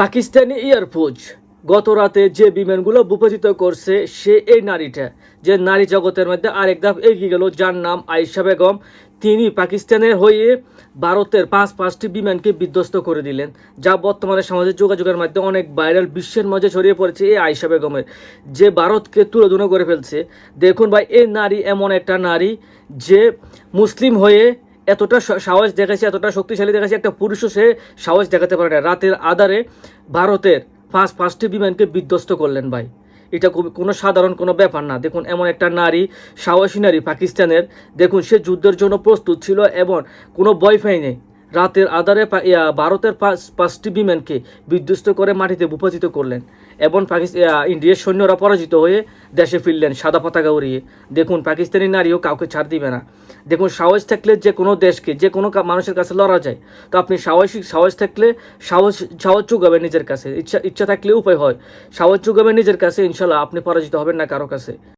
Pakistani air force গত রাতে যে বিমানগুলো ভূপাতিত করছে সে এই নারীটা, যে নারী জগতের মধ্যে আরেক ধাপ এগিয়ে গেল, যার নাম আয়েশা বেগম। তিনি পাকিস্তানের হয়ে ভারতের পাঁচটি বিমানকে বিধ্বস্ত করে দিলেন, যা বর্তমানে সামাজিক যোগাযোগের মাধ্যমে অনেক ভাইরাল, বিশ্বের মাঝে ছড়িয়ে পড়েছে এই আয়েশা বেগমের, যে ভারতকে তুলোধুনো করে ফেলছে। দেখুন ভাই, এই নারী এমন একটা নারী যে মুসলিম হয়ে এতটা সাহস দেখাচ্ছে, এতটা শক্তিশালী দেখাচ্ছে, একটা পুরুষও সে সাহস দেখাতে পারে না। রাতের আধারে ভারতের পাঁচটি বিমানকে বিধ্বস্ত করলেন ভাই। এটা কোনো সাধারণ কোনো ব্যাপার না। দেখুন, এমন একটা নারী, সাহসী নারী পাকিস্তানের, দেখুন সে যুদ্ধের জন্য প্রস্তুত ছিল এবং কোনো ভয় পায় নেই। রাতের আধারে ভারতের পাঁচটি বিমানকে বিধ্বস্ত করে মাটিতে ভূপাতিত করলেন এবং ইন্ডিয়ার সৈন্যরা পরাজিত হয়ে দেশে ফিরলেন সাদা পতাকা উড়িয়ে। দেখুন, পাকিস্তানি নারীও কাউকে ছাড় দিবে না। দেখুন, সাহস থাকলে যে কোনো দেশকে, যে কোনো মানুষের কাছে লড়া যায়। তো আপনি সাহস থাকলে সাহস যোগাবেন নিজের কাছে, ইচ্ছা থাকলে উপায় হয়। সাহস যোগাবেন নিজের কাছে, ইনশাল্লাহ আপনি পরাজিত হবেন না কারো কাছে।